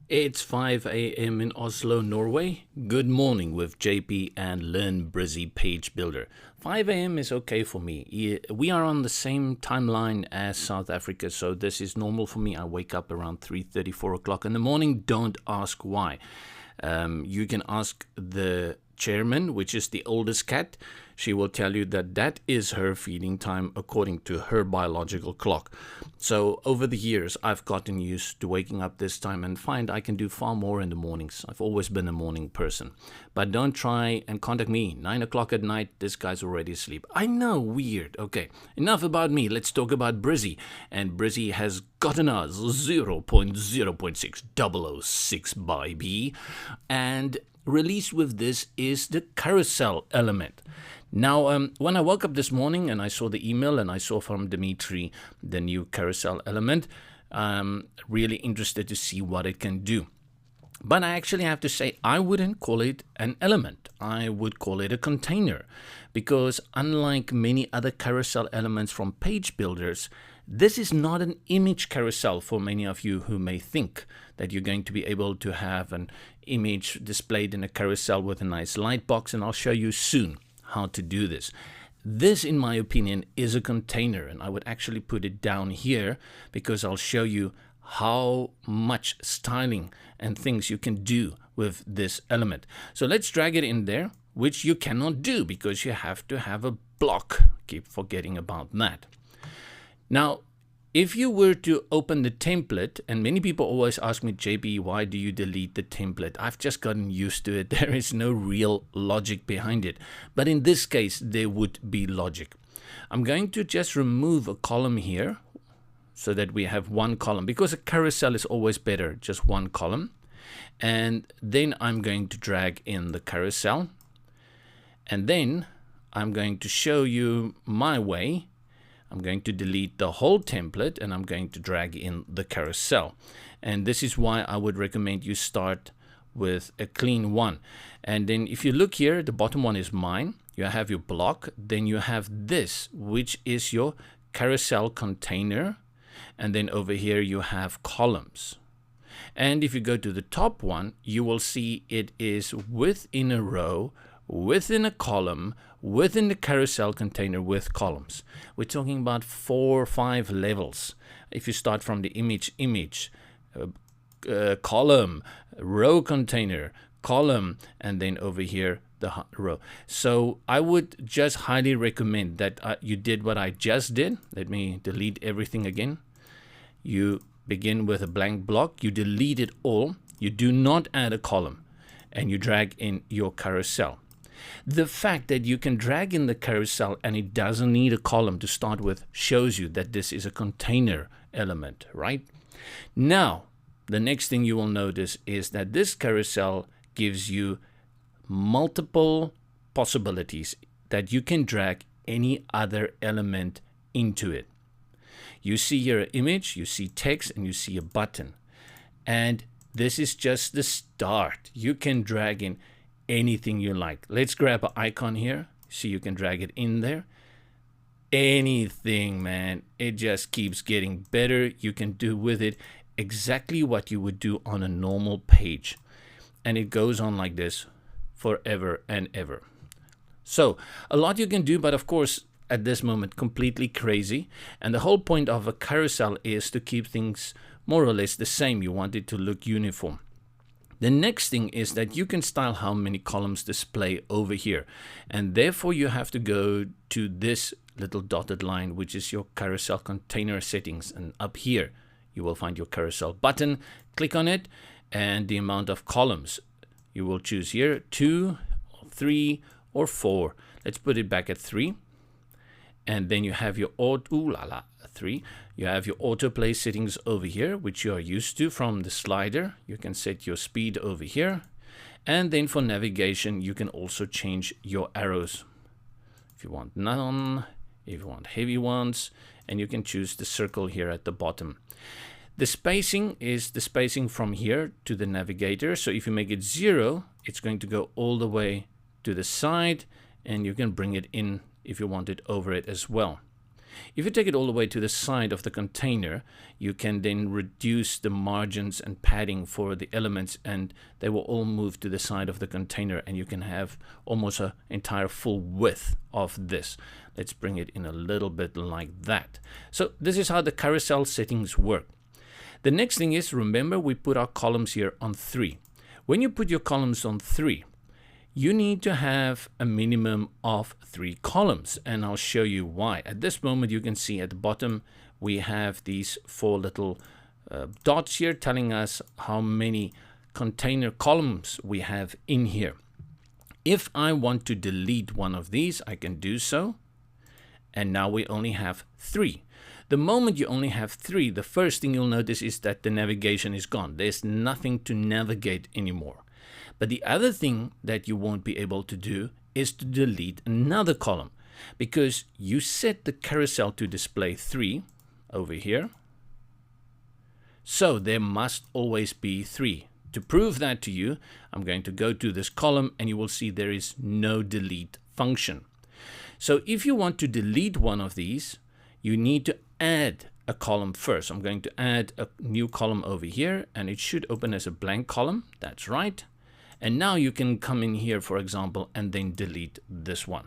It's 5 a.m. in Oslo, Norway. Good morning with JP and Learn Brizy Page Builder. 5 a.m. is okay for me. We are on the same timeline as South Africa, so this is normal for me. I wake up around 3:30, 4 o'clock in the morning. Don't ask why. You can ask the chairman, which is the oldest cat. She will tell you that that is her feeding time according to her biological clock. So over the years, I've gotten used to waking up this time and find I can do far more in the mornings. I've always been a morning person. But don't try and contact me 9 o'clock at night. This guy's already asleep. I know, weird. Okay, enough about me. Let's talk about Brizy. And Brizy has gotten us 0.0.6006 by B. And released with this is the Carousel Element. Now, when I woke up this morning and I saw the email and I saw from Dimitri the new Carousel Element, I'm really interested to see what it can do. But I actually have to say I wouldn't call it an element. I would call it a container, because unlike many other carousel elements from page builders, this is not an image carousel for many of you who may think that you're going to be able to have an image displayed in a carousel with a nice lightbox, and I'll show you soon how to do this. This, in my opinion, is a container, and I would actually put it down here because I'll show you how much styling and things you can do with this element. So let's drag it in there, which you cannot do because you have to have a block. Keep forgetting about that. Now, if you were to open the template, and many people always ask me, JB, why do you delete the template? I've just gotten used to it. There is no real logic behind it. But in this case, there would be logic. I'm going to just remove a column here so that we have one column, because a carousel is always better, just one column. And then I'm going to drag in the carousel. And then I'm going to show you my way. I'm going to delete the whole template and I'm going to drag in the carousel. And this is why I would recommend you start with a clean one. And then if you look here, the bottom one is mine. You have your block. Then you have this, which is your carousel container. And then over here you have columns. And if you go to the top one, you will see it is within a row, within a column, within the carousel container with columns. We're talking about 4 or 5 levels. If you start from the image, column, row container, column, and then over here the row. So I would just highly recommend that you did what I just did. Let me delete everything again. You begin with a blank block, you delete it all, you do not add a column, and you drag in your carousel. The fact that you can drag in the carousel and it doesn't need a column to start with shows you that this is a container element, right? Now, the next thing you will notice is that this carousel gives you multiple possibilities that you can drag any other element into it. You see here an image, you see text, and you see a button. And this is just the start. You can drag in anything you like. Let's grab an icon here. See, you can drag it in there. Anything, man. It just keeps getting better. You can do with it exactly what you would do on a normal page. And it goes on like this forever and ever. So a lot you can do, but of course, at this moment, completely crazy. And the whole point of a carousel is to keep things more or less the same. You want it to look uniform. The next thing is that you can style how many columns display over here. And therefore you have to go to this little dotted line, which is your carousel container settings. And up here, you will find your carousel button. Click on it and the amount of columns. You will choose here 2, 3, or 4. Let's put it back at 3. And then you have your three. You have your autoplay settings over here, which you are used to from the slider. You can set your speed over here. And then for navigation, you can also change your arrows. If you want none, if you want heavy ones, and you can choose the circle here at the bottom. The spacing is the spacing from here to the navigator. So if you make it 0, it's going to go all the way to the side, and you can bring it in if you want it over it as well. If you take it all the way to the side of the container, you can then reduce the margins and padding for the elements, and they will all move to the side of the container, and you can have almost an entire full width of this. Let's bring it in a little bit like that. So this is how the carousel settings work. The next thing is, remember, we put our columns here on 3. When you put your columns on 3, you need to have a minimum of 3 columns, and I'll show you why. At this moment, you can see at the bottom, we have these 4 little dots here telling us how many container columns we have in here. If I want to delete one of these, I can do so, and now we only have 3. The moment you only have 3, the first thing you'll notice is that the navigation is gone. There's nothing to navigate anymore. But the other thing that you won't be able to do is to delete another column, because you set the carousel to display 3 over here. So there must always be 3. To prove that to you, I'm going to go to this column, and you will see there is no delete function. So if you want to delete one of these, you need to add a column first. I'm going to add a new column over here, and it should open as a blank column. That's right. And now you can come in here, for example, and then delete this one.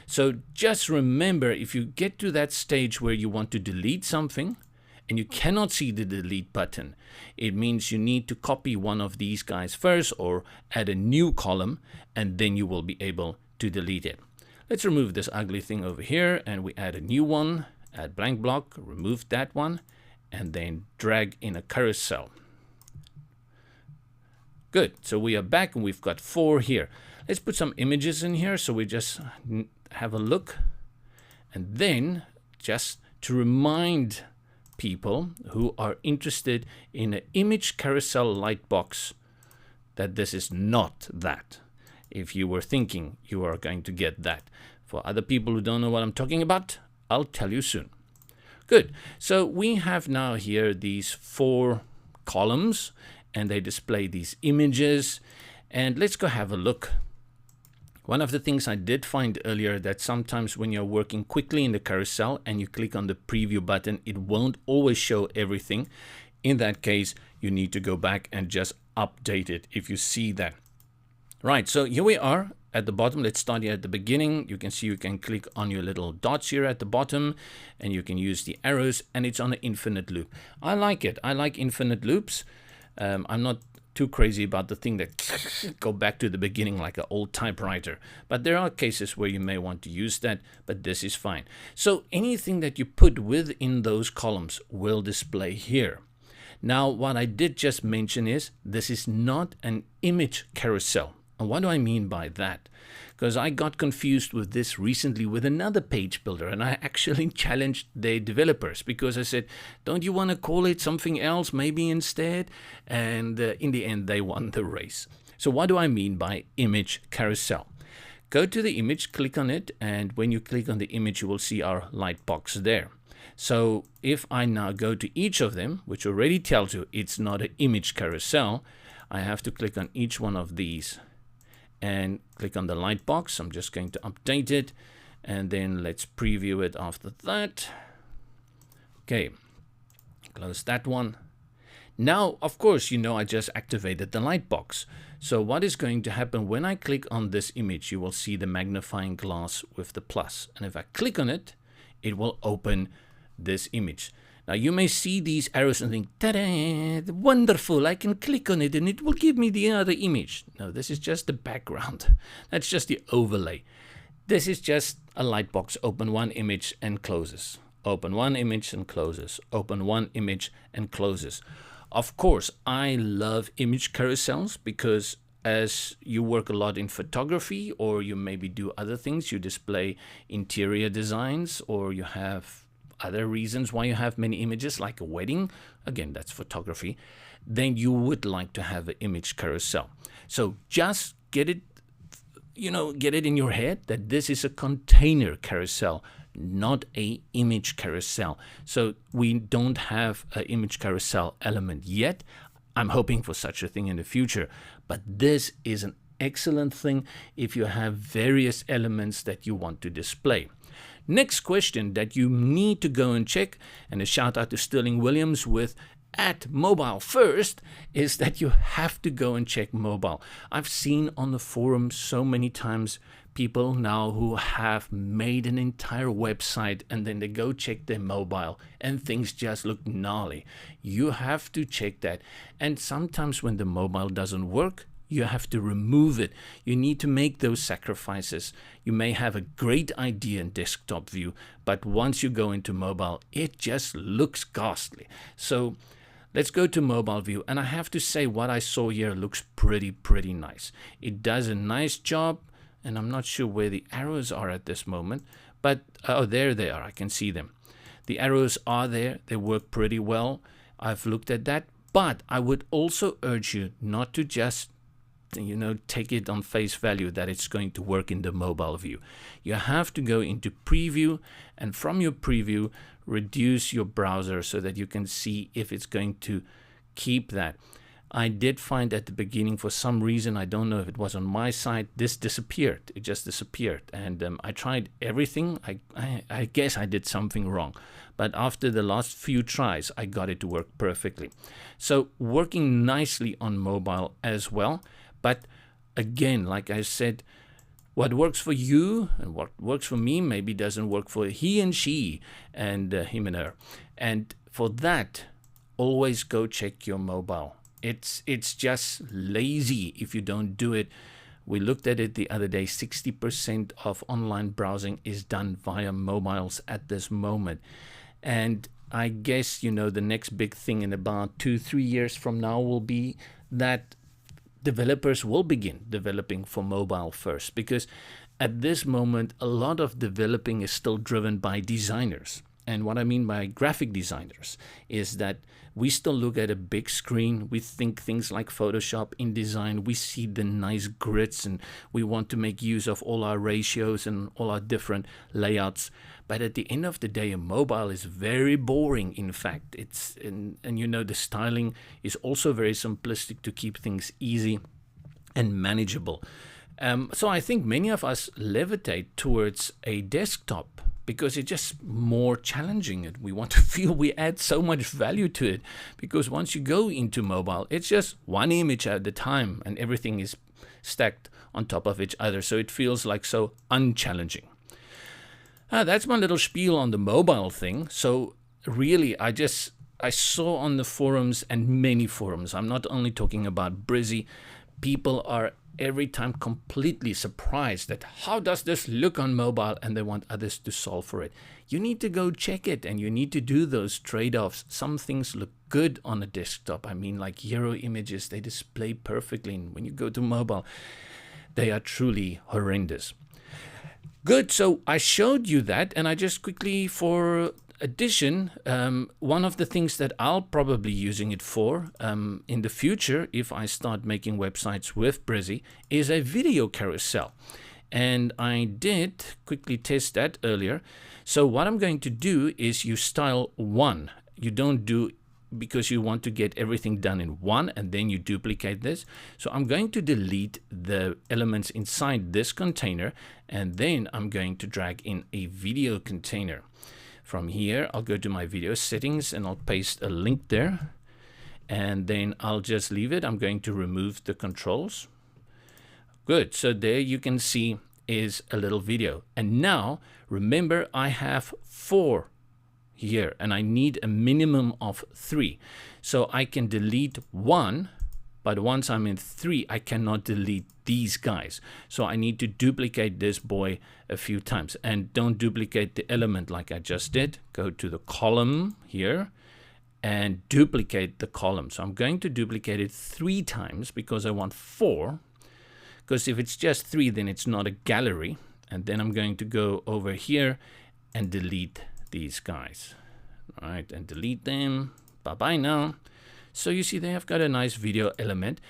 So just remember, if you get to that stage where you want to delete something and you cannot see the delete button, it means you need to copy one of these guys first or add a new column, and then you will be able to delete it. Let's remove this ugly thing over here, and we add a new one. Add blank block, remove that one, and then drag in a carousel. Good, so we are back and we've got 4 here. Let's put some images in here so we just have a look. And then, just to remind people who are interested in an image carousel lightbox, that this is not that. If you were thinking you are going to get that. For other people who don't know what I'm talking about, I'll tell you soon. Good. So we have now here these 4 columns, and they display these images. And let's go have a look. One of the things I did find earlier, that sometimes when you're working quickly in the carousel and you click on the preview button, it won't always show everything. In that case, you need to go back and just update it if you see that. Right, so here we are. At the bottom, let's start here at the beginning. You can see you can click on your little dots here at the bottom, and you can use the arrows, and it's on an infinite loop. I like it. I like infinite loops. I'm not too crazy about the thing that go back to the beginning like an old typewriter. But there are cases where you may want to use that, but this is fine. So anything that you put within those columns will display here. Now, what I did just mention is this is not an image carousel. And what do I mean by that? Because I got confused with this recently with another page builder, and I actually challenged the developers because I said, don't you want to call it something else maybe instead? And in the end, they won the race. So what do I mean by image carousel? Go to the image, click on it, and when you click on the image, you will see our lightbox there. So if I now go to each of them, which already tells you it's not an image carousel, I have to click on each one of these and click on the lightbox. I'm just going to update it, and then let's preview it after that. Okay, close that one. Now, of course, you know I just activated the lightbox. So what is going to happen when I click on this image, you will see the magnifying glass with the plus. And if I click on it, it will open this image. Now you may see these arrows and think, ta-da, wonderful, I can click on it and it will give me the other image. No, this is just the background. That's just the overlay. This is just a lightbox. Open one image and closes. Open one image and closes. Open one image and closes. Of course, I love image carousels because as you work a lot in photography, or you maybe do other things, you display interior designs, or you have other reasons why you have many images, like a wedding, again, that's photography, then you would like to have an image carousel. So just get it, get it in your head that this is a container carousel, not a image carousel. So we don't have an image carousel element yet. I'm hoping for such a thing in the future, but this is an excellent thing if you have various elements that you want to display. Next question that you need to go and check, and a shout out to Sterling Williams with at mobile first, is that you have to go and check mobile. I've seen on the forum so many times people now who have made an entire website and then they go check their mobile and things just look gnarly. You have to check that. And sometimes when the mobile doesn't work, you have to remove it. You need to make those sacrifices. You may have a great idea in desktop view, but once you go into mobile, it just looks ghastly. So let's go to mobile view. And I have to say what I saw here looks pretty nice. It does a nice job. And I'm not sure where the arrows are at this moment, but oh, there they are. I can see them. The arrows are there. They work pretty well. I've looked at that, but I would also urge you not to just, take it on face value that it's going to work in the mobile view. You have to go into preview, and from your preview, reduce your browser so that you can see if it's going to keep that. I did find at the beginning, for some reason, I don't know if it was on my side, this disappeared. It just disappeared. And I tried everything. I guess I did something wrong. But after the last few tries, I got it to work perfectly. So working nicely on mobile as well. But again, like I said, what works for you and what works for me maybe doesn't work for he and she and him and her. And for that, always go check your mobile. It's just lazy if you don't do it. We looked at it the other day. 60% of online browsing is done via mobiles at this moment. And I guess, the next big thing in about 2-3 years from now will be that developers will begin developing for mobile first. Because at this moment, a lot of developing is still driven by designers. And what I mean by graphic designers is that we still look at a big screen. We think things like Photoshop, InDesign. We see the nice grids and we want to make use of all our ratios and all our different layouts. But at the end of the day, a mobile is very boring. In fact, and the styling is also very simplistic to keep things easy and manageable. So I think many of us levitate towards a desktop because it's just more challenging and we want to feel we add so much value to it, because once you go into mobile, it's just one image at a time and everything is stacked on top of each other, so it feels like so unchallenging. That's my little spiel on the mobile thing. So really, I saw on the forums, and many forums, I'm not only talking about Brizy, people are every time completely surprised at how does this look on mobile, and they want others to solve for it. You need to go check it and you need to do those trade-offs. Some things look good on a desktop. I mean, like hero images, they display perfectly. And when you go to mobile, they are truly horrendous. Good, so I showed you that, and I just quickly, for addition, one of the things that I'll probably using it for in the future, if I start making websites with Brizy, is a video carousel. And I did quickly test that earlier. So what I'm going to do is you style one. You don't do, because you want to get everything done in one and then you duplicate this. So I'm going to delete the elements inside this container, and then I'm going to drag in a video container. From here, I'll go to my video settings and I'll paste a link there, and then I'll just leave it. I'm going to remove the controls. Good, so there you can see is a little video. And now remember, I have 4 here and I need a minimum of 3. So I can delete 1, but once I'm in 3, I cannot delete these guys. So I need to duplicate this boy a few times. And don't duplicate the element like I just did. Go to the column here and duplicate the column. So I'm going to duplicate it 3 times because I want 4. Because if it's just 3, then it's not a gallery. And then I'm going to go over here and delete these guys. All right, and delete them. Bye-bye now. So you see they have got a nice video element.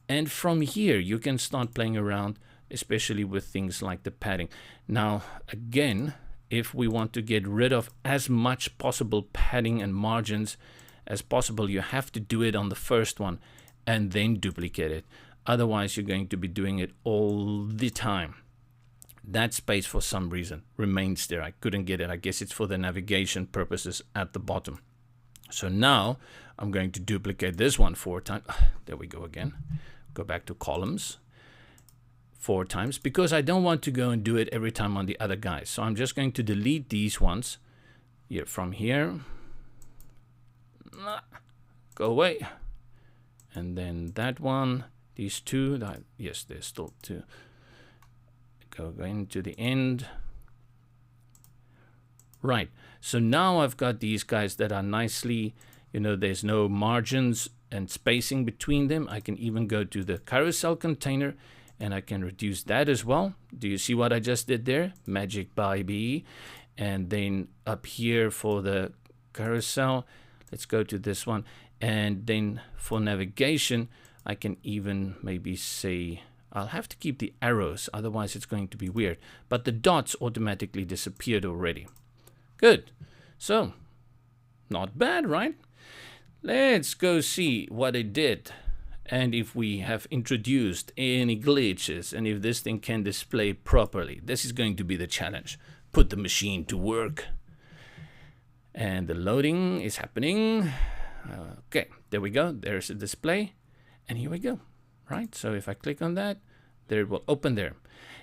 And from here, you can start playing around, especially with things like the padding. Now, again, if we want to get rid of as much possible padding and margins as possible, you have to do it on the first one and then duplicate it. Otherwise, you're going to be doing it all the time. that space for some reason remains there. I couldn't get it. I guess it's for the navigation purposes at the bottom. So now I'm going to duplicate this one 4 times. There we go again. Go back to columns 4 times because I don't want to go and do it every time on the other guys. So I'm just going to delete these ones here from here. Go away. And then that one, these 2, yes, there's still 2. Going to the end. Right. So now I've got these guys that are nicely, there's no margins and spacing between them. I can even go to the carousel container and I can reduce that as well. Do you see what I just did there? Magic by B. And then up here for the carousel, let's go to this one. And then for navigation, I can even maybe say, I'll have to keep the arrows, otherwise it's going to be weird. But the dots automatically disappeared already. Good. So, not bad, right? Let's go see what it did. And if we have introduced any glitches and if this thing can display properly. This is going to be the challenge. Put the machine to work. And the loading is happening. Okay, there we go. There's a display. And here we go. Right, so if I click on that, there it will open there.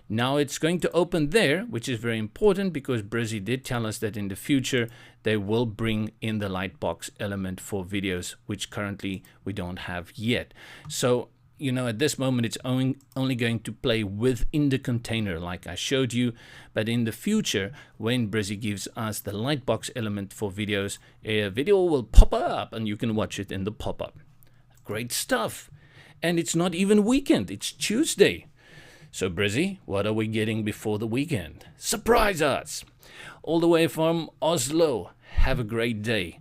Now it's going to open there, which is very important because Brizy did tell us that in the future they will bring in the Lightbox element for videos, which currently we don't have yet. So, at this moment it's only going to play within the container like I showed you. But in the future, when Brizy gives us the Lightbox element for videos, a video will pop up and you can watch it in the pop-up. Great stuff. And it's not even weekend, it's Tuesday. So Brizy, what are we getting before the weekend? Surprise us! All the way from Oslo. Have a great day.